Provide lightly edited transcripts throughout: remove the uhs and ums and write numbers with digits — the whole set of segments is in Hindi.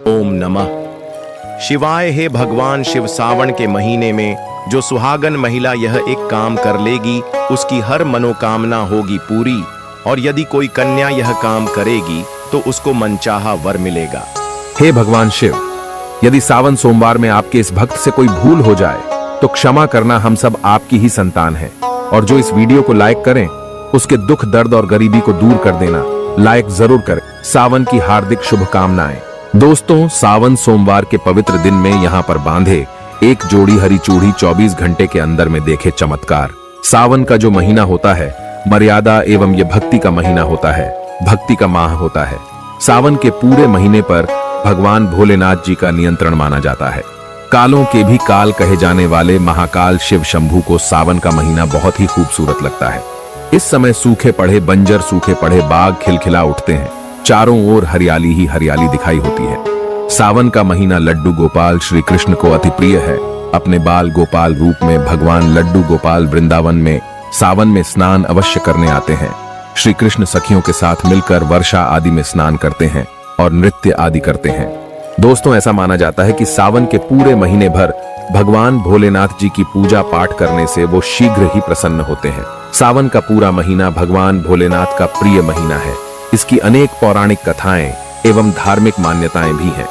ओम नमः शिवाय। हे भगवान शिव, सावन के महीने में जो सुहागन महिला यह एक काम कर लेगी उसकी हर मनोकामना होगी पूरी, और यदि कोई कन्या यह काम करेगी तो उसको मनचाहा वर मिलेगा। हे भगवान शिव, यदि सावन सोमवार में आपके इस भक्त से कोई भूल हो जाए तो क्षमा करना, हम सब आपकी ही संतान हैं। और जो इस वीडियो को लाइक करें उसके दुख दर्द और गरीबी को दूर कर देना, लाइक जरूर करें। सावन की हार्दिक शुभकामनाएं। दोस्तों, सावन सोमवार के पवित्र दिन में यहाँ पर बांधे एक जोड़ी हरी चूड़ी 24 घंटे के अंदर में देखे चमत्कार। सावन का जो महीना होता है मर्यादा एवं ये भक्ति का महीना होता है, भक्ति का माह होता है। सावन के पूरे महीने पर भगवान भोलेनाथ जी का नियंत्रण माना जाता है। कालों के भी काल कहे जाने वाले महाकाल शिव शंभू को सावन का महीना बहुत ही खूबसूरत लगता है। इस समय सूखे पड़े बंजर, सूखे पड़े बाग खिलखिला उठते हैं, चारों ओर हरियाली ही हरियाली दिखाई होती है। सावन का महीना लड्डू गोपाल श्री कृष्ण को अति प्रिय है। अपने बाल गोपाल रूप में भगवान लड्डू गोपाल वृंदावन में सावन में स्नान अवश्य करने आते हैं। श्री कृष्ण सखियों के साथ मिलकर वर्षा आदि में स्नान करते हैं और नृत्य आदि करते हैं। दोस्तों, ऐसा माना जाता है कि सावन के पूरे महीने भर भगवान भोलेनाथ जी की पूजा पाठ करने से वो शीघ्र ही प्रसन्न होते हैं। सावन का पूरा महीना भगवान भोलेनाथ का प्रिय महीना है। इसकी अनेक पौराणिक कथाएं एवं धार्मिक मान्यताएं भी हैं।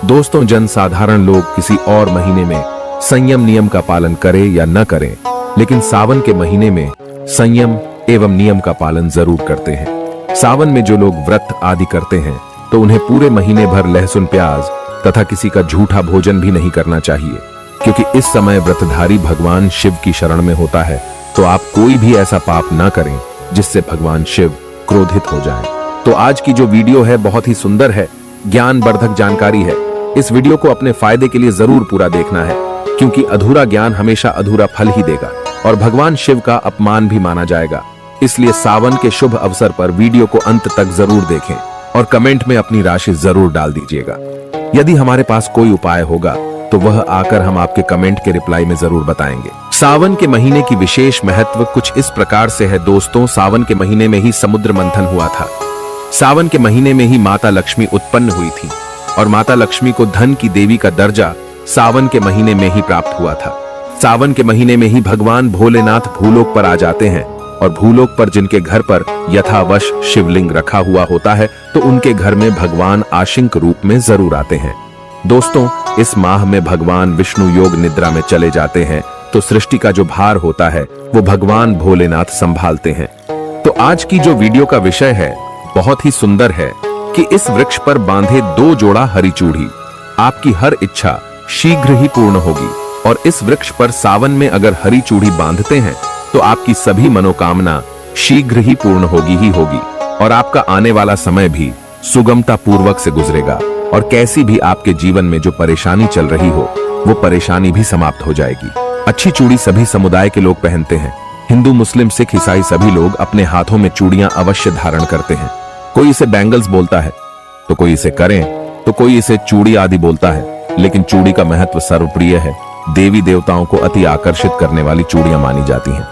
दोस्तों, जनसाधारण लोग किसी और महीने में संयम नियम का पालन करें या न करें, लेकिन सावन के महीने में संयम एवं नियम का पालन जरूर करते हैं। सावन में जो लोग व्रत आदि करते हैं तो उन्हें पूरे महीने भर लहसुन प्याज तथा किसी का झूठा भोजन भी नहीं करना चाहिए, क्योंकि इस समय व्रतधारी भगवान शिव की शरण में होता है। तो आप कोई भी ऐसा पाप न करें जिससे भगवान शिव क्रोधित हो जाएं। तो आज की जो वीडियो है बहुत ही सुंदर है, ज्ञानवर्धक जानकारी है। इस वीडियो को अपने फायदे के लिए जरूर पूरा देखना है, क्योंकि अधूरा ज्ञान हमेशा अधूरा फल ही देगा और भगवान शिव का अपमान भी माना जाएगा। इसलिए सावन के शुभ अवसर पर वीडियो को अंत तक जरूर देखें और कमेंट में अपनी राशि जरूर डाल दीजिएगा। यदि हमारे पास कोई उपाय होगा तो वह आकर हम आपके कमेंट के रिप्लाई में जरूर बताएंगे। सावन के महीने की विशेष महत्व कुछ इस प्रकार से है। दोस्तों, सावन के महीने में ही समुद्र मंथन हुआ था। सावन के महीने में ही माता लक्ष्मी उत्पन्न हुई थी और माता लक्ष्मी को धन की देवी का दर्जा सावन के महीने में ही प्राप्त हुआ था। सावन के महीने में ही भगवान भोलेनाथ भूलोक पर आ जाते हैं और भूलोक पर जिनके घर पर यथावश शिवलिंग रखा हुआ होता है तो उनके घर में भगवान आशिंक रूप में जरूर आते हैं। दोस्तों, इस माह में भगवान विष्णु योग निद्रा में चले जाते हैं तो सृष्टि का जो भार होता है वो भगवान भोलेनाथ संभालते हैं। तो आज की जो वीडियो का विषय है बहुत ही सुंदर है कि इस वृक्ष पर बांधे 2 जोड़ा हरी चूड़ी, आपकी हर इच्छा शीघ्र ही पूर्ण होगी। और इस वृक्ष पर सावन में अगर हरी चूड़ी बांधते हैं तो आपकी सभी मनोकामना शीघ्र ही पूर्ण होगी ही होगी, और आपका आने वाला समय भी सुगमता पूर्वक से गुजरेगा। और कैसी भी आपके जीवन में जो परेशानी चल रही हो वो परेशानी भी समाप्त हो जाएगी। अच्छी चूड़ी सभी समुदाय के लोग पहनते हैं। हिंदू, मुस्लिम, सिख, ईसाई सभी लोग अपने हाथों में चूड़ियां अवश्य धारण करते हैं। कोई इसे बैंगल्स बोलता है तो कोई इसे करें तो कोई इसे चूड़ी आदि बोलता है, लेकिन चूड़ी का महत्व सर्वप्रिय है। देवी देवताओं को अति आकर्षित करने वाली चूड़ियां मानी जाती हैं,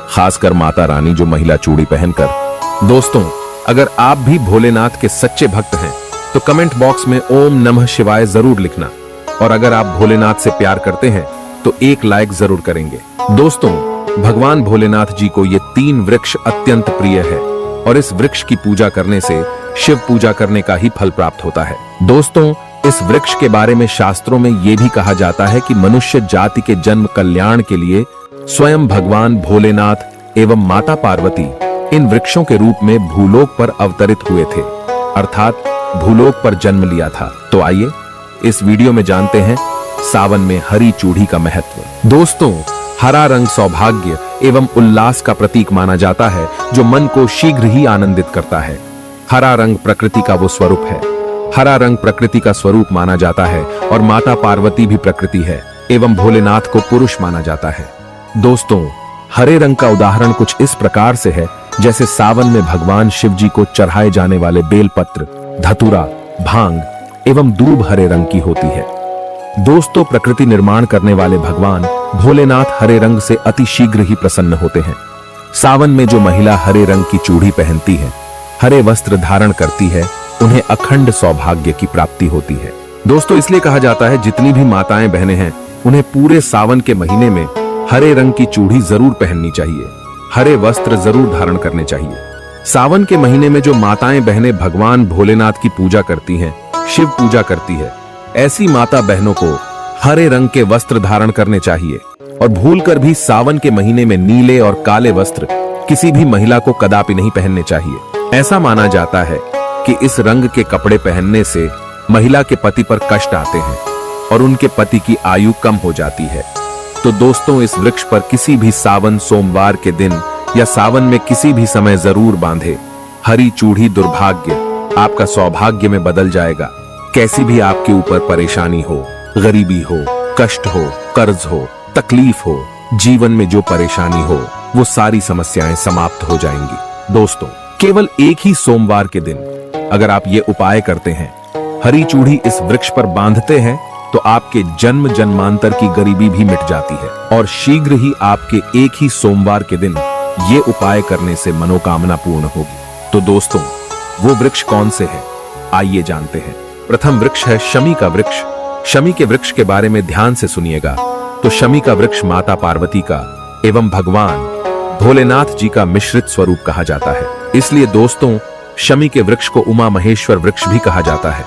खासकर माता रानी जो महिला चूड़ी पहनकर। दोस्तों, अगर आप भी भोलेनाथ के सच्चे भक्त हैं तो कमेंट बॉक्स में ओम नमः शिवाय जरूर लिखना, और अगर आप भोलेनाथ से प्यार करते हैं तो एक लाइक जरूर करेंगे। दोस्तों, भगवान भोलेनाथ जी को ये 3 वृक्ष अत्यंत प्रिय है और इस वृक्ष की पूजा करने से शिव पूजा करने का ही फल प्राप्त होता है। दोस्तों, इस वृक्ष के बारे में शास्त्रों में यह भी कहा जाता है कि मनुष्य जाति के जन्म कल्याण के लिए स्वयं भगवान भोलेनाथ एवं माता पार्वती इन वृक्षों के रूप में भूलोक पर अवतरित हुए थे, अर्थात भूलोक पर जन्म लिया था। तो आइए इस वीडियो में जानते हैं सावन में हरी चूड़ी का महत्व। दोस्तों, हरा रंग सौभाग्य एवं उल्लास का प्रतीक माना जाता है जो मन को शीघ्र ही आनंदित करता है। हरा रंग प्रकृति का वो स्वरूप है। हरा रंग प्रकृति का स्वरूप माना जाता है और माता पार्वती भी प्रकृति है एवं भोलेनाथ को पुरुष माना जाता है। दोस्तों, हरे रंग का उदाहरण कुछ इस प्रकार से है जैसे सावन में भगवान शिव जी को चढ़ाए जाने वाले बेलपत्र, धतूरा, भांग एवं दूब हरे रंग की होती है। दोस्तों, प्रकृति निर्माण करने वाले भगवान भोलेनाथ हरे रंग से अति शीघ्र ही प्रसन्न होते हैं। सावन में जो महिला हरे रंग की चूड़ी पहनती है, हरे वस्त्र धारण करती है, उन्हें अखंड सौभाग्य की प्राप्ति होती है। दोस्तों इसलिए कहा जाता है जितनी भी माताएं बहनें हैं उन्हें पूरे सावन के महीने में हरे रंग की चूड़ी जरूर पहननी चाहिए, हरे वस्त्र जरूर धारण करने चाहिए। सावन के महीने में जो माताएं बहनें भगवान भोलेनाथ की पूजा करती हैं, शिव पूजा करती है, ऐसी माता बहनों को हरे रंग के वस्त्र धारण करने चाहिए और भूलकर भी सावन के महीने में नीले और काले वस्त्र किसी भी महिला को कदापि नहीं पहनने चाहिए। ऐसा माना जाता है कि इस रंग के कपड़े पहनने से महिला के पति पर कष्ट आते हैं और उनके पति की आयु कम हो जाती है। तो दोस्तों इस वृक्ष पर किसी भी सावन सोमवार के दिन या सावन में किसी भी समय जरूर बांधे। हरी चूड़ी दुर्भाग्य आपका सौभाग्य में बदल जाएगा। कैसी भी आपके ऊपर परेशानी हो, गरीबी हो, कष्ट हो, कर्ज हो, तकलीफ हो, जीवन में जो परेशानी हो वो सारी समस्याएं समाप्त हो जाएंगी। दोस्तों केवल एक ही सोमवार के दिन अगर आप ये उपाय करते हैं, हरी चूड़ी इस वृक्ष पर बांधते हैं, तो आपके जन्म जन्मांतर की गरीबी भी मिट जाती है और शीघ्र ही आपके एक ही सोमवार के दिन ये उपाय करने से मनोकामना पूर्ण होगी। तो दोस्तों वो वृक्ष कौन से है, आइए जानते हैं। प्रथम वृक्ष है शमी का वृक्ष। शमी के वृक्ष के बारे में ध्यान से सुनिएगा। तो शमी का वृक्ष माता पार्वती का एवं भगवान भोलेनाथ जी का मिश्रित स्वरूप कहा जाता है। इसलिए दोस्तों शमी के वृक्ष को उमा महेश्वर वृक्ष भी कहा जाता है।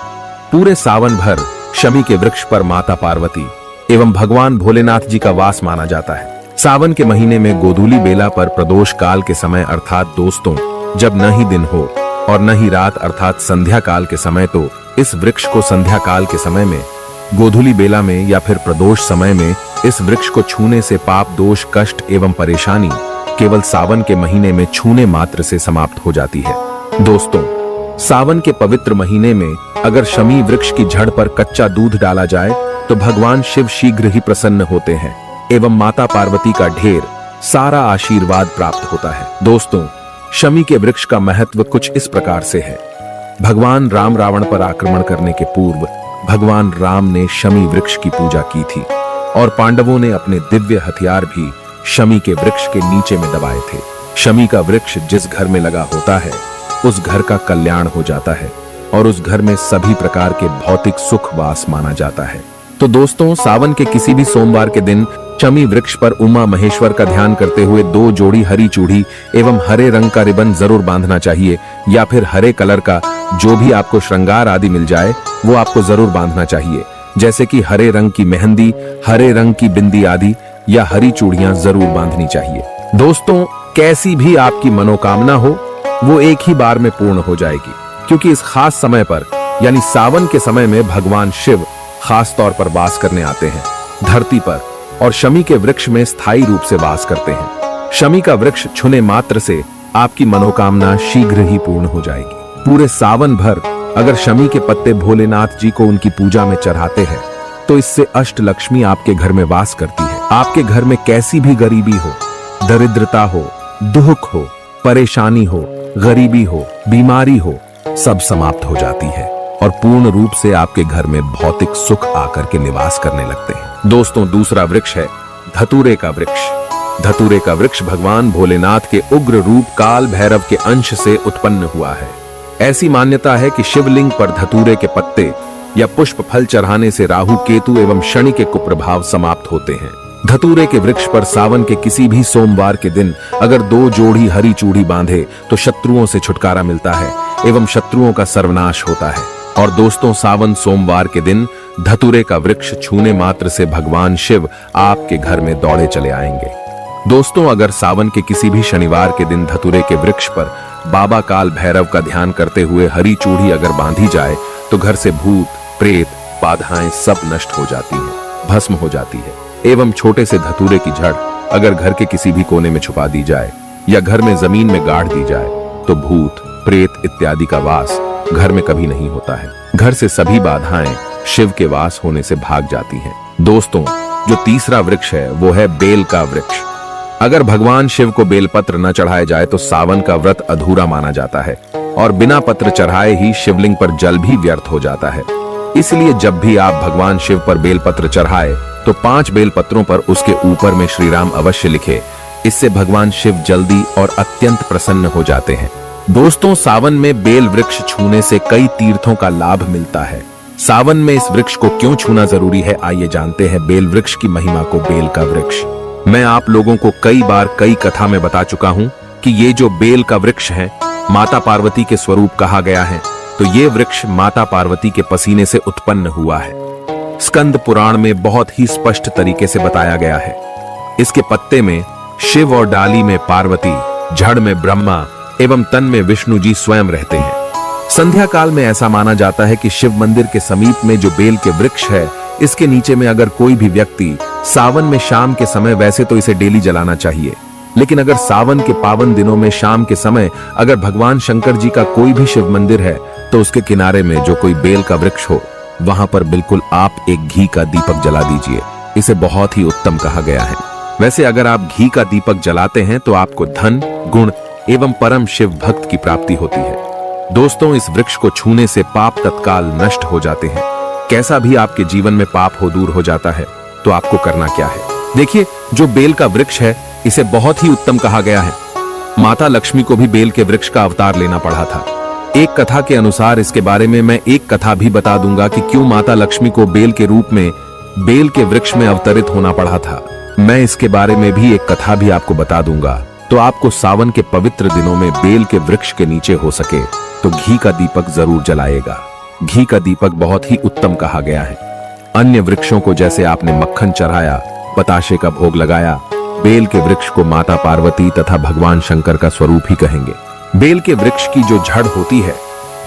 पूरे सावन भर शमी के वृक्ष पर माता पार्वती एवं भगवान भोलेनाथ जी का वास माना जाता है। सावन के महीने में गोधूली बेला पर प्रदोष काल के समय अर्थात दोस्तों जब न ही दिन हो और न ही रात अर्थात संध्या काल के समय, तो इस वृक्ष को संध्या काल के समय में, गोधूली बेला में या फिर प्रदोष समय में इस वृक्ष को छूने से पाप दोष कष्ट एवं परेशानी केवल सावन के महीने में छूने मात्र से समाप्त हो जाती है। दोस्तों सावन के पवित्र महीने में अगर शमी वृक्ष की जड़ पर कच्चा दूध डाला जाए तो भगवान शिव शीघ्र ही प्रसन्न होते हैं एवं माता पार्वती का ढेर सारा आशीर्वाद प्राप्त होता है। दोस्तों शमी के वृक्ष का महत्व कुछ इस प्रकार से है। भगवान राम रावण पर आक्रमण करने के पूर्व भगवान राम ने शमी वृक्ष की पूजा की थी और पांडवों ने अपने दिव्य हथियार भी शमी के वृक्ष के नीचे में दबाए थे। शमी का वृक्ष जिस घर में लगा होता है उस घर का कल्याण हो जाता है और उस घर में सभी प्रकार के भौतिक सुख वास माना जाता है। तो दोस्तों सावन के किसी भी सोमवार के दिन शमी वृक्ष पर उमा महेश्वर का ध्यान करते हुए 2 जोड़ी हरी चूड़ी एवं हरे रंग का रिबन जरूर बांधना चाहिए, या फिर हरे कलर का जो भी आपको श्रृंगार आदि मिल जाए वो आपको जरूर बांधना चाहिए, जैसे कि हरे रंग की मेहंदी, हरे रंग की बिंदी आदि या हरी चूड़ियां जरूर बांधनी चाहिए। दोस्तों कैसी भी आपकी मनोकामना हो वो एक ही बार में पूर्ण हो जाएगी, क्योंकि इस खास समय पर यानी सावन के समय में भगवान शिव खास तौर पर वास करने आते हैं धरती पर और शमी के वृक्ष में स्थायी रूप से वास करते हैं। शमी का वृक्ष छूने मात्र से आपकी मनोकामना शीघ्र ही पूर्ण हो जाएगी। पूरे सावन भर अगर शमी के पत्ते भोलेनाथ जी को उनकी पूजा में चढ़ाते हैं तो इससे अष्ट लक्ष्मी आपके घर में वास करती है। आपके घर में कैसी भी गरीबी हो, दरिद्रता हो, दुख हो, परेशानी हो, गरीबी हो, बीमारी हो, सब समाप्त हो जाती है और पूर्ण रूप से आपके घर में भौतिक सुख आकर के निवास करने लगते हैं। दोस्तों दूसरा वृक्ष है धतूरे का वृक्ष। धतूरे का वृक्ष भगवान भोलेनाथ के उग्र रूप काल भैरव के अंश से उत्पन्न हुआ है। ऐसी मान्यता है कि शिवलिंग पर धतूरे के पत्ते या पुष्प फल चढ़ाने से राहु केतु एवं शनि के कुप्रभाव समाप्त होते हैं। धतूरे के वृक्ष पर सावन के किसी भी सोमवार के दिन अगर 2 जोड़ी हरी चूड़ी बांधे तो शत्रुओं से छुटकारा मिलता है एवं शत्रुओं का सर्वनाश होता है। और दोस्तों सावन सोमवार के दिन धतूरे का वृक्ष छूने मात्र से भगवान शिव आपके घर में दौड़े चले आएंगे। दोस्तों अगर सावन के किसी भी शनिवार के दिन धतूरे के वृक्ष पर बाबा काल भैरव का ध्यान करते हुए हरी चूड़ी अगर बांधी जाए तो घर से भूत प्रेत बाधाएं सब नष्ट हो जाती हैं, भस्म हो जाती है। एवं छोटे से धतूरे की जड़ अगर घर के किसी भी कोने में छुपा दी जाए या घर में जमीन में गाड़ दी जाए तो भूत प्रेत इत्यादि का वास घर में कभी नहीं होता है। घर से सभी बाधाएं शिव के वास होने से भाग जाती हैं। दोस्तों जो तीसरा वृक्ष है वो है बेल का वृक्ष। अगर भगवान शिव को बेलपत्र न चढ़ाए जाए तो सावन का व्रत अधूरा माना जाता है और बिना पत्र चढ़ाए ही शिवलिंग पर जल भी व्यर्थ हो जाता है। इसलिए जब भी आप भगवान शिव पर बेलपत्र चढ़ाए तो 5 बेलपत्रों पर उसके ऊपर में श्री राम अवश्य लिखे। इससे भगवान शिव जल्दी और अत्यंत प्रसन्न हो जाते हैं। दोस्तों सावन में बेल वृक्ष छूने से कई तीर्थों का लाभ मिलता है। सावन में इस वृक्ष को क्यों छूना जरूरी है, आइए जानते हैं बेल वृक्ष की महिमा को। बेल का वृक्ष मैं आप लोगों को कई बार कई कथा में बता चुका हूं कि ये जो बेल का वृक्ष है माता पार्वती के स्वरूप कहा गया है। तो ये वृक्ष माता पार्वती के पसीने से उत्पन्न हुआ है। स्कंद पुराण में बहुत ही स्पष्ट तरीके से बताया गया है। इसके पत्ते में शिव और डाली में पार्वती, जड़ में ब्रह्मा एवं तन में विष्णु जी स्वयं रहते हैं। संध्या काल में ऐसा माना जाता है कि शिव मंदिर के समीप में जो बेल के वृक्ष है, इसके नीचे में अगर कोई भी व्यक्ति सावन में शाम के समय, वैसे तो इसे डेली जलाना चाहिए, लेकिन अगर सावन के पावन दिनों में शाम के समय अगर भगवान शंकर जी का कोई भी शिव मंदिर है तो उसके किनारे में जो कोई बेल का वृक्ष हो, वहां पर बिल्कुल आप एक घी का दीपक जला दीजिए। इसे बहुत ही उत्तम कहा गया है। वैसे अगर आप घी का दीपक जलाते हैं तो आपको धन, गुण एवं परम शिव भक्त की प्राप्ति होती है। दोस्तों, इस वृक्ष को छूने से पाप तत्काल नष्ट हो जाते हैं। कैसा भी आपके जीवन में पाप हो दूर हो जाता है। तो आपको करना क्या है, देखिए, जो बेल का वृक्ष है इसे बहुत ही उत्तम कहा गया है। माता लक्ष्मी को भी बेल के वृक्ष का अवतार लेना पड़ा था। एक कथा के अनुसार इसके बारे में मैं एक कथा भी बता दूंगा कि क्यों माता लक्ष्मी को बेल के रूप में बेल के वृक्ष में अवतरित होना पड़ा था। मैं इसके बारे में भी एक कथा भी आपको बता दूंगा। तो आपको सावन के पवित्र दिनों में बेल के वृक्ष के नीचे हो सके तो घी का दीपक जरूर जलाएगा। घी का दीपक बहुत ही उत्तम कहा गया है। अन्य वृक्षों को जैसे आपने मक्खन चढ़ाया, बताशे का भोग लगाया, बेल के वृक्ष को माता पार्वती तथा भगवान शंकर का स्वरूप ही कहेंगे। बेल के वृक्ष की जो जड़ होती है,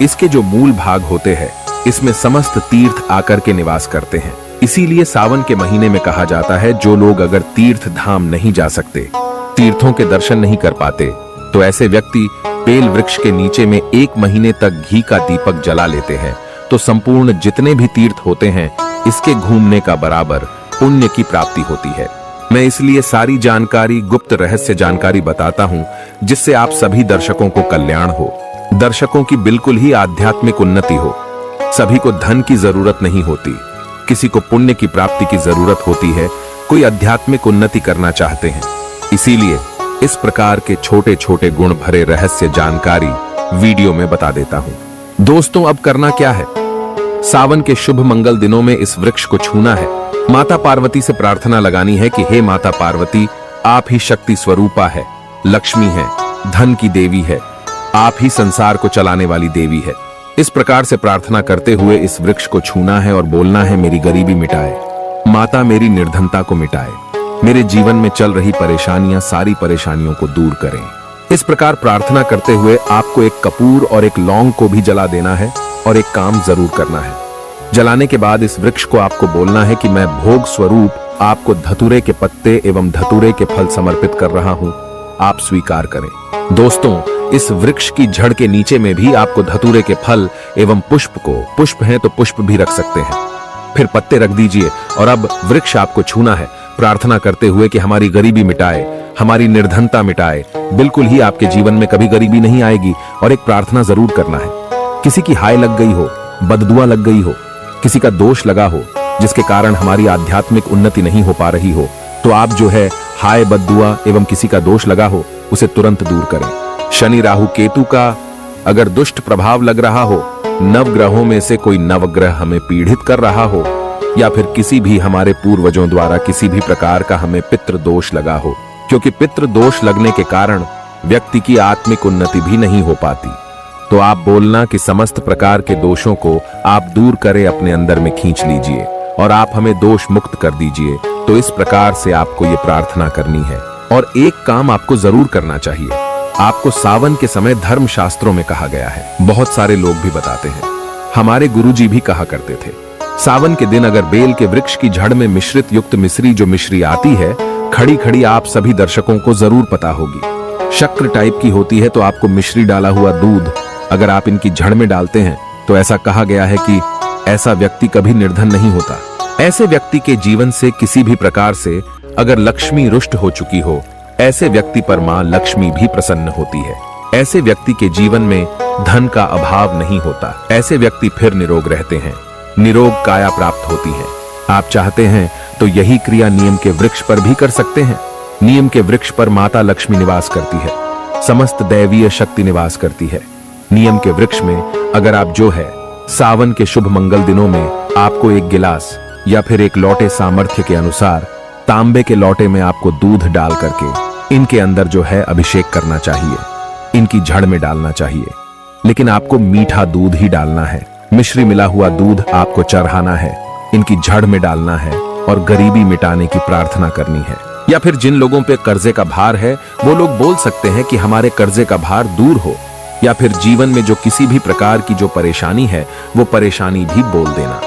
इसके जो मूल भाग होते हैं, इसमें समस्त तीर्थ आकर के निवास करते हैं। इसीलिए सावन के महीने में कहा जाता है जो लोग अगर तीर्थ धाम नहीं जा सकते, तीर्थों के दर्शन नहीं कर पाते, तो ऐसे व्यक्ति बेल वृक्ष के नीचे में 1 महीने तक घी का दीपक जला लेते हैं तो संपूर्ण जितने भी तीर्थ होते हैं इसके घूमने का बराबर पुण्य की प्राप्ति होती है। मैं इसलिए सारी जानकारी, गुप्त रहस्य जानकारी बताता हूं जिससे आप सभी दर्शकों को कल्याण हो, दर्शकों की बिल्कुल ही आध्यात्मिक उन्नति हो। सभी को धन की जरूरत नहीं होती, किसी को पुण्य की प्राप्ति की जरूरत होती है, कोई आध्यात्मिक उन्नति करना चाहते हैं। इसीलिए इस प्रकार के छोटे छोटे गुण भरे रहस्य जानकारी वीडियो में बता देता हूं। दोस्तों, अब करना क्या है, सावन के शुभ मंगल दिनों में इस वृक्ष को छूना है। माता पार्वती से प्रार्थना लगानी है कि हे माता पार्वती, आप ही शक्ति स्वरूपा है, लक्ष्मी है, धन की देवी है, आप ही संसार को चलाने वाली देवी है। इस प्रकार से प्रार्थना करते हुए इस वृक्ष को छूना है और बोलना है, मेरी गरीबी मिटाए माता, मेरी निर्धनता को मिटाए, मेरे जीवन में चल रही परेशानियां, सारी परेशानियों को दूर करें। इस प्रकार प्रार्थना करते हुए आपको एक कपूर और एक लौंग को भी जला देना है और एक काम जरूर करना है। जलाने के बाद इस वृक्ष को आपको बोलना है कि मैं भोग स्वरूप आपको धतूरे के पत्ते एवं धतूरे के फल समर्पित कर रहा हूं, आप स्वीकार करें। दोस्तों, इस वृक्ष की जड़ के नीचे में भी आपको धतूरे के फल एवं पुष्प हैं तो पुष्प भी रख सकते हैं, फिर पत्ते रख दीजिए। और अब वृक्ष आपको छूना है, प्रार्थना करते हुए कि हमारी गरीबी मिटाए, हमारी निर्धनता मिटाए, बिल्कुल ही आपके जीवन में कभी गरीबी नहीं आएगी। और एक प्रार्थना जरूर करना है, किसी की हाय लग गई हो, बददुआ लग गई हो, किसी का दोष लगा हो जिसके कारण हमारी आध्यात्मिक उन्नति नहीं हो पा रही हो, तो आप जो है हाय, बददुआ एवं किसी का दोष लगा हो उसे तुरंत दूर करें। शनि, राहु, केतु का अगर दुष्ट प्रभाव लग रहा हो, नवग्रहों में से कोई नवग्रह हमें पीड़ित कर रहा हो, या फिर किसी भी हमारे पूर्वजों द्वारा किसी भी प्रकार का हमें पितृ दोष लगा हो, क्योंकि पितृ दोष लगने के कारण व्यक्ति की आत्मिक उन्नति भी नहीं हो पाती, तो आप बोलना कि समस्त प्रकार के दोषों को आप दूर करें, अपने अंदर में खींच लीजिए और आप हमें दोष मुक्त कर दीजिए। तो इस प्रकार से आपको ये प्रार्थना करनी है। और एक काम आपको जरूर करना चाहिए, आपको सावन के समय धर्म शास्त्रों में कहा गया है, बहुत सारे लोग भी बताते हैं, हमारे गुरुजी भी कहा करते थे, सावन के दिन अगर बेल के वृक्ष की जड़ में मिश्रित युक्त मिश्री, जो मिश्री आती है खड़ी खड़ी, आप सभी दर्शकों को जरूर पता होगी, शक्कर टाइप की होती है, तो आपको मिश्री डाला हुआ दूध अगर आप इनकी जड़ में डालते हैं तो ऐसा कहा गया है कि ऐसा व्यक्ति कभी निर्धन नहीं होता। ऐसे व्यक्ति के जीवन से किसी भी प्रकार से अगर लक्ष्मी रुष्ट हो चुकी हो, ऐसे व्यक्ति पर मां लक्ष्मी भी प्रसन्न होती है। ऐसे व्यक्ति के जीवन में धन का अभाव नहीं होता, ऐसे व्यक्ति फिर निरोग रहते हैं, निरोग काया प्राप्त होती है। आप चाहते हैं तो यही क्रिया नीम के वृक्ष पर भी कर सकते हैं। नीम के वृक्ष पर माता लक्ष्मी निवास करती है, समस्त दैवीय शक्ति निवास करती है। नीम के वृक्ष में अगर आप जो है सावन के शुभ मंगल दिनों में आपको एक गिलास या फिर एक लोटे सामर्थ्य के अनुसार तांबे के लोटे में आपको दूध डाल करके इनके अंदर जो है अभिषेक करना चाहिए, इनकी जड़ में डालना चाहिए। लेकिन आपको मीठा दूध ही डालना है, मिश्री मिला हुआ दूध आपको चढ़ाना है, इनकी जड़ में डालना है और गरीबी मिटाने की प्रार्थना करनी है। या फिर जिन लोगों पे कर्जे का भार है वो लोग बोल सकते हैं कि हमारे कर्जे का भार दूर हो, या फिर जीवन में जो किसी भी प्रकार की जो परेशानी है वो परेशानी भी बोल देना।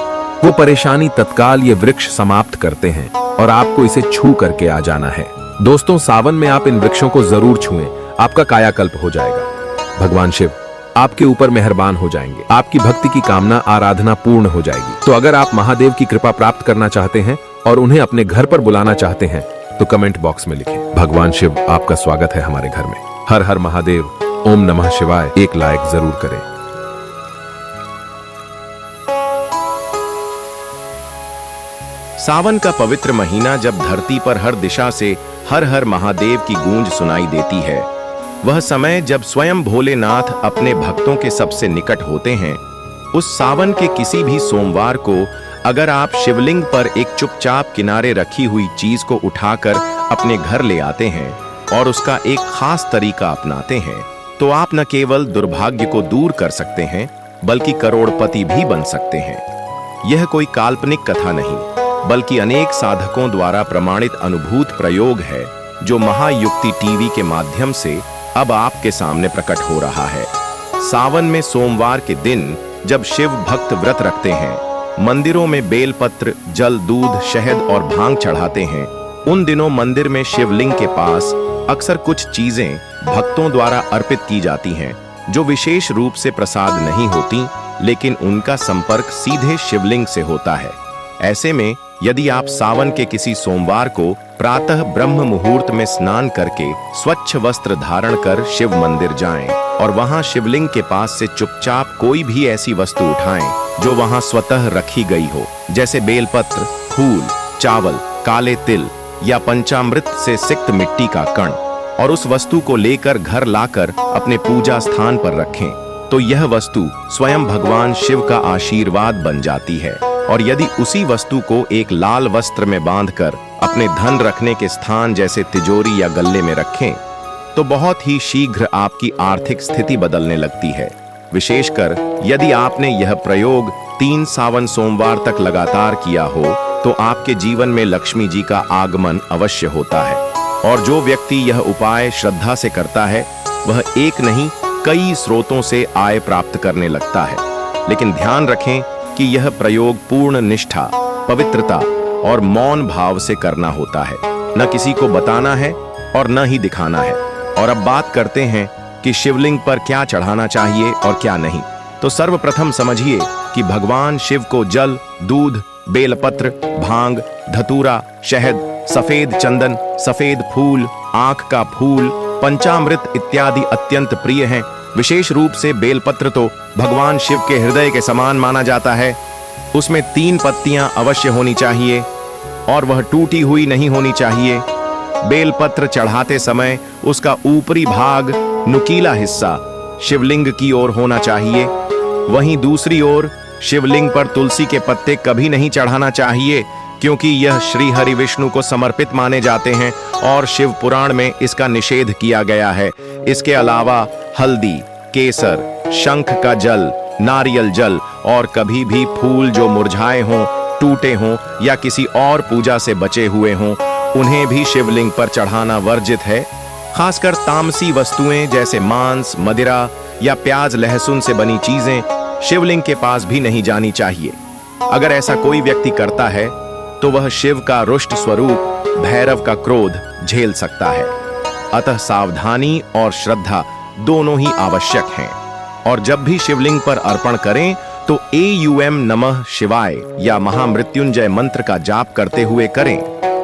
वो परेशानी तत्काल ये वृक्ष समाप्त करते हैं और आपको इसे छू करके आ जाना है। दोस्तों, सावन में आप इन वृक्षों को जरूर छुएं, आपका कायाकल्प हो जाएगा। भगवान शिव आपके ऊपर मेहरबान हो जाएंगे, आपकी भक्ति की कामना आराधना पूर्ण हो जाएगी। तो अगर आप महादेव की कृपा प्राप्त करना चाहते हैं और उन्हें अपने घर पर बुलाना चाहते हैं तो कमेंट बॉक्स में लिखें, भगवान शिव आपका स्वागत है हमारे घर में। हर हर महादेव, ओम नमः शिवाय एक लाइक जरूर करें। सावन का पवित्र महीना जब धरती पर हर दिशा से हर हर महादेव की गूंज सुनाई देती है, वह समय जब स्वयं भोलेनाथ अपने भक्तों के सबसे निकट होते हैं। उस सावन के किसी भी सोमवार को अगर आप शिवलिंग पर एक चुपचाप किनारे रखी हुई चीज को उठाकर अपने घर ले आते हैं और उसका एक खास तरीका अपनाते हैं, तो आप न केवल दुर्भाग्य को दूर कर सकते हैं बल्कि करोड़पति भी बन सकते हैं। यह कोई काल्पनिक कथा नहीं बल्कि अनेक साधकों द्वारा प्रमाणित अनुभूत प्रयोग है जो महायुक्ति टीवी के माध्यम से अब आपके सामने प्रकट हो रहा है। सावन में सोमवार के दिन जब शिव भक्त व्रत रखते हैं, मंदिरों में बेलपत्र, जल, दूध, शहद और भांग चढ़ाते हैं, उन दिनों मंदिर में शिवलिंग के पास अक्सर कुछ चीजें भक्तों द्वारा अर्पित की जाती हैं जो विशेष रूप से प्रसाद नहीं होती, लेकिन उनका संपर्क सीधे शिवलिंग से होता है। ऐसे में यदि आप सावन के किसी सोमवार को प्रातः ब्रह्म मुहूर्त में स्नान करके स्वच्छ वस्त्र धारण कर शिव मंदिर जाएं और वहां शिवलिंग के पास से चुपचाप कोई भी ऐसी वस्तु उठाएं जो वहां स्वतः रखी गई हो, जैसे बेलपत्र, फूल, चावल, काले तिल या पंचामृत से सिक्त मिट्टी का कण, और उस वस्तु को लेकर घर लाकर अपने पूजा स्थान पर रखें, तो यह वस्तु स्वयं भगवान शिव का आशीर्वाद बन जाती है। और यदि उसी वस्तु को एक लाल वस्त्र में बांधकर अपने धन रखने के स्थान जैसे तिजोरी या गल्ले में रखें, तो बहुत ही शीघ्र आपकी आर्थिक स्थिति बदलने लगती है। विशेषकर यदि आपने यह प्रयोग 3 सावन सोमवार तक लगातार किया हो तो आपके जीवन में लक्ष्मी जी का आगमन अवश्य होता है। और जो व्यक्ति यह उपाय श्रद्धा से करता है वह एक नहीं कई स्रोतों से आय प्राप्त करने लगता है। लेकिन ध्यान रखें कि यह प्रयोग पूर्ण निष्ठा, पवित्रता और मौन भाव से करना होता है, न किसी को बताना है और न ही दिखाना है। और अब बात करते हैं कि शिवलिंग पर क्या चढ़ाना चाहिए और क्या नहीं। तो सर्वप्रथम समझिए कि भगवान शिव को जल, दूध, बेलपत्र, भांग, धतूरा, शहद, सफेद चंदन, सफेद फूल, आंख का फूल, पंचामृत इत्यादि अत्यंत प्रिय हैं। विशेष रूप से बेलपत्र तो भगवान शिव के हृदय के समान माना जाता है। उसमें 3 पत्तियां अवश्य होनी चाहिए और वह टूटी हुई नहीं होनी चाहिए। बेलपत्र चढ़ाते समय उसका ऊपरी भाग, नुकीला हिस्सा शिवलिंग की ओर होना चाहिए। वहीं दूसरी ओर शिवलिंग पर तुलसी के पत्ते कभी नहीं चढ़ाना चाहिए, क्योंकि यह श्री हरि विष्णु को समर्पित माने जाते हैं और शिव पुराण में इसका निषेध किया गया है। इसके अलावा हल्दी, केसर, शंख का जल, नारियल जल और कभी भी फूल जो मुरझाए हों, टूटे हों या किसी और पूजा से बचे हुए हों, उन्हें भी शिवलिंग पर चढ़ाना वर्जित है। खासकर तामसी वस्तुएं जैसे मांस, मदिरा या प्याज लहसुन से बनी चीजें शिवलिंग के पास भी नहीं जानी चाहिए। अगर ऐसा कोई व्यक्ति करता है तो वह शिव का रुष्ट स्वरूप भैरव का क्रोध झेल सकता है। अतः सावधानी और श्रद्धा दोनों ही आवश्यक हैं। और जब भी शिवलिंग पर अर्पण करें तो AUM नमः शिवाय या महामृत्युंजय मंत्र का जाप करते हुए करें।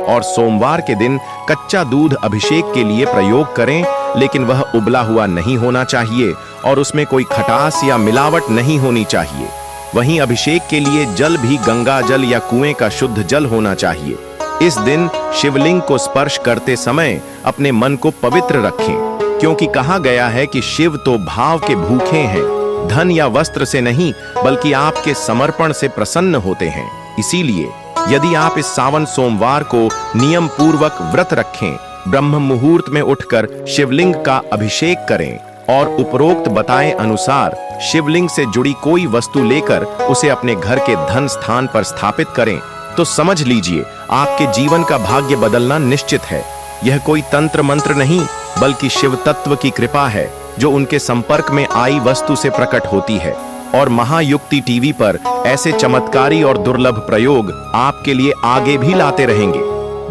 और सोमवार के दिन कच्चा दूध अभिषेक के लिए प्रयोग करें, लेकिन वह उबला हुआ नहीं होना चाहिए और उसमें कोई खटास या मिलावट नहीं होनी चाहिए। वहीं अभिषेक के लिए जल भी गंगा जल या कुएं का शुद्ध जल होना चाहिए। इस दिन शिवलिंग को स्पर्श करते समय अपने मन को पवित्र रखें, क्योंकि कहा गया है कि शिव तो भाव के भूखे हैं, धन या वस्त्र से नहीं बल्कि आपके समर्पण से प्रसन्न होते हैं। इसीलिए यदि आप इस सावन सोमवार को नियम पूर्वक व्रत रखें, ब्रह्म मुहूर्त में उठकर शिवलिंग का अभिषेक करें और उपरोक्त बताए अनुसार शिवलिंग से जुड़ी कोई वस्तु लेकर उसे अपने घर के धन स्थान पर स्थापित करें, तो समझ लीजिए आपके जीवन का भाग्य बदलना निश्चित है। यह कोई तंत्र मंत्र नहीं बल्कि शिव तत्व की कृपा है जो उनके संपर्क में आई वस्तु से प्रकट होती है। और महायुक्ति टीवी पर ऐसे चमत्कारी और दुर्लभ प्रयोग आपके लिए आगे भी लाते रहेंगे।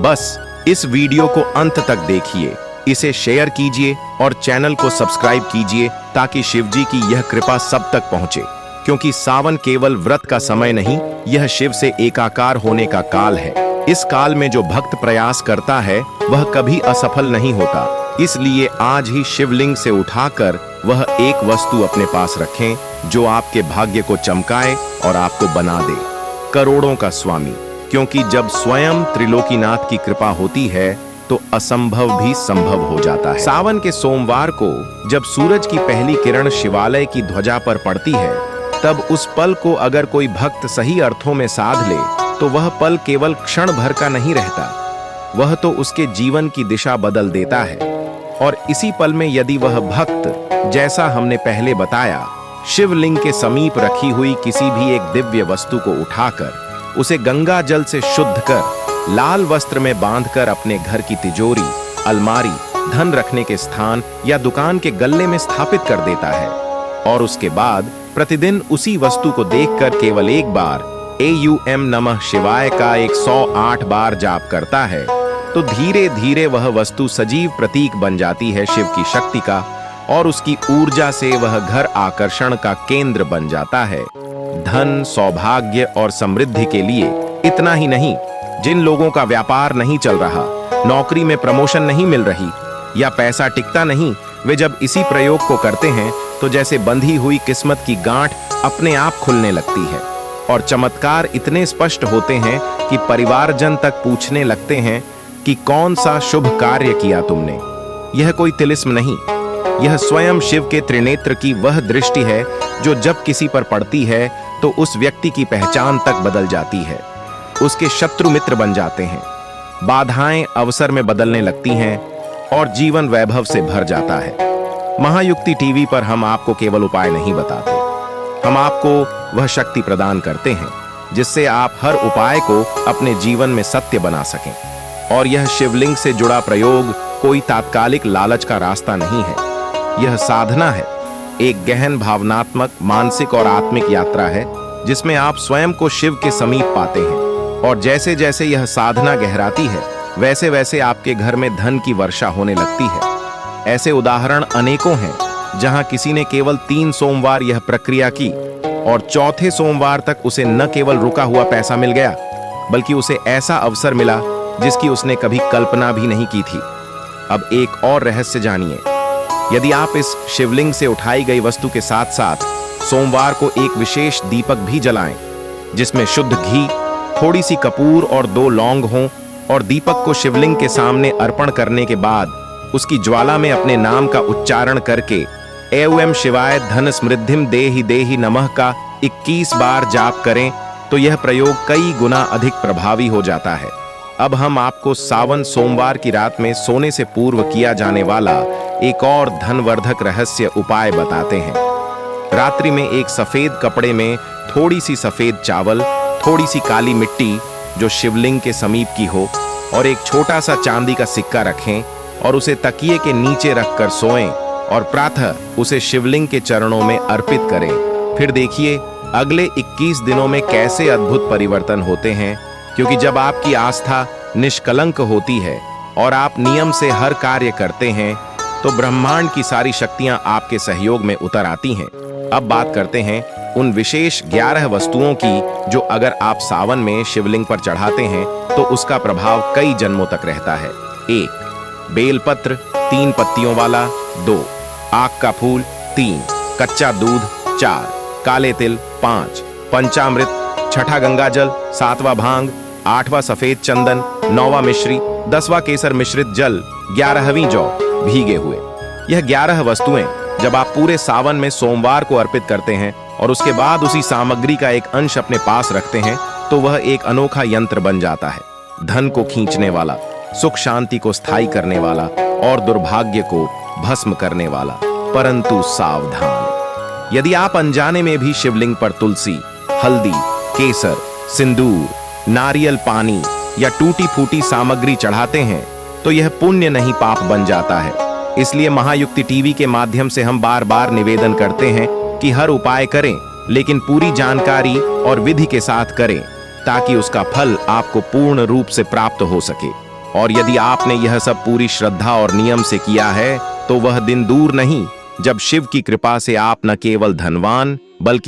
बस इस वीडियो को अंत तक देखिए, इसे शेयर कीजिए और चैनल को सब्सक्राइब कीजिए ताकि शिव जी की यह कृपा सब तक पहुंचे। क्योंकि सावन केवल व्रत का समय नहीं, यह शिव से एकाकार होने का काल है। इस काल में जो भक्त प्रयास करता है वह कभी असफल नहीं होता। इसलिए आज ही शिवलिंग से उठाकर वह एक वस्तु अपने पास रखें जो आपके भाग्य को चमकाए और आपको बना दे करोड़ों का स्वामी। क्योंकि जब स्वयं त्रिलोकीनाथ की कृपा होती है तो असंभव भी संभव हो जाता है। सावन के सोमवार को जब सूरज की पहली किरण शिवालय की ध्वजा पर पड़ती है, तब उस पल को अगर कोई भक्त सही अर्थों में साध ले तो वह पल केवल क्षण भर का नहीं रहता, वह तो उसके जीवन की दिशा बदल देता है। और इसी पल में यदि वह भक्त, जैसा हमने पहले बताया, शिवलिंग के समीप रखी हुई किसी भी एक दिव्य वस्तु को उठाकर उसे गंगा जल से शुद्ध कर लाल वस्त्र में बांधकर अपने घर की तिजोरी, अलमारी, धन रखने के स्थान या दुकान के गल्ले में स्थापित कर देता है और उसके बाद प्रतिदिन उसी वस्तु को देखकर केवल एक बार AUM नमः शिवाय का 108 बार जाप करता है, तो धीरे धीरे वह वस्तु सजीव प्रतीक बन जाती है शिव की शक्ति का और उसकी ऊर्जा से वह घर आकर्षण का केंद्र बन जाता है। धन, सौभाग्य और समृद्धि के लिए इतना ही नहीं, जिन लोगों का व्यापार नहीं चल रहा, नौकरी में प्रमोशन नहीं मिल रही या पैसा टिकता नहीं, वे जब इसी प्रयोग को करते हैं तो जैसे बंधी हुई किस्मत की गांठ अपने आप खुलने लगती है और चमत्कार इतने स्पष्ट होते हैं कि परिवारजन तक पूछने लगते हैं कि कौन सा शुभ कार्य किया तुमने। यह कोई तिलिस्म नहीं, यह स्वयं शिव के त्रिनेत्र की वह दृष्टि है जो जब किसी पर पड़ती है तो उस व्यक्ति की पहचान तक बदल जाती है, उसके शत्रु मित्र बन जाते हैं, बाधाएं अवसर में बदलने लगती हैं और जीवन वैभव से भर जाता है। महायुक्ति टीवी पर हम आपको केवल उपाय नहीं बताते, हम आपको वह शक्ति प्रदान करते हैं जिससे आप हर उपाय को अपने जीवन में सत्य बना सकें। और यह शिवलिंग से जुड़ा प्रयोग कोई तात्कालिक लालच का रास्ता नहीं है, यह साधना है, एक गहन भावनात्मक, मानसिक और आत्मिक यात्रा है जिसमें आप स्वयं को शिव के समीप पाते हैं। और जैसे जैसे यह साधना गहराती है वैसे वैसे आपके घर में धन की वर्षा होने लगती है। ऐसे उदाहरण अनेकों हैं जहां किसी ने केवल 3 सोमवार यह प्रक्रिया की और चौथे सोमवार तक उसे न केवल रुका हुआ पैसा मिल गया बल्कि उसे ऐसा अवसर मिला जिसकी उसने कभी कल्पना भी नहीं की थी। अब एक और रहस्य जानिए, यदि आप इस शिवलिंग से उठाई गई वस्तु के साथ साथ सोमवार को एक विशेष दीपक भी जलाएं जिसमें शुद्ध घी, थोड़ी सी कपूर और 2 लौंग हों और दीपक को शिवलिंग के सामने अर्पण करने के बाद उसकी ज्वाला में अपने नाम का उच्चारण करके AUM शिवाय धन समृद्धिम देहि देहि नमः का 21 बार जाप करें तो यह प्रयोग कई गुना अधिक प्रभावी हो जाता है। अब हम आपको सावन सोमवार की रात में सोने से पूर्व किया जाने वाला एक और धनवर्धक रहस्य उपाय बताते हैं। रात्रि में एक सफेद कपड़े में थोड़ी सी सफेद चावल, थोड़ी सी काली मिट्टी जो शिवलिंग के समीप की हो और एक छोटा सा चांदी का सिक्का रखें और उसे तकिए के नीचे रखकर सोएं और प्रातः उसे शिवलिंग के चरणों में अर्पित करें। फिर देखिए अगले 21 दिनों में कैसे अद्भुत परिवर्तन होते हैं, क्योंकि जब आपकी आस्था निष्कलंक होती है और आप नियम से हर कार्य करते हैं तो ब्रह्मांड की सारी शक्तियां आपके सहयोग में उतर आती हैं। अब बात करते हैं उन विशेष 11 वस्तुओं की जो अगर आप सावन में शिवलिंग पर चढ़ाते हैं तो उसका प्रभाव कई जन्मों तक रहता है। 1. बेलपत्र 3 पत्तियों वाला। 2. आक का फूल। 3. कच्चा दूध। 4. काले तिल। 5. पंचामृत। 6ठा गंगा जल। 7वां भांग। 8वां सफेद चंदन। 9वां मिश्री। 10वां केसर मिश्रित जल। 11वीं जौ भीगे हुए। यह 11 वस्तुएं जब आप पूरे सावन में सोमवार को अर्पित करते हैं और उसके बाद उसी सामग्री का एक अंश अपने पास रखते हैं तो वह एक अनोखा यंत्र बन जाता है, धन को खींचने वाला, सुख शांति को स्थायी करने वाला और दुर्भाग्य को भस्म करने वाला। परंतु सावधान, यदि आप अनजाने में भी शिवलिंग पर तुलसी, हल्दी, केसर, सिंदूर, नारियल पानी या टूटी फूटी सामग्री चढ़ाते हैं तो यह पुण्य नहीं पाप बन जाता है। इसलिए महायुक्ति टीवी के माध्यम से हम बार बार निवेदन करते हैं कि हर उपाय करें, लेकिन पूरी जानकारी और विधि के साथ करें ताकि उसका फल आपको पूर्ण रूप से प्राप्त हो सके। और यदि आपने यह सब पूरी श्रद्धा और नियम से किया है तो वह दिन दूर नहीं जब शिव की कृपा से आप न केवल धनवान बल्कि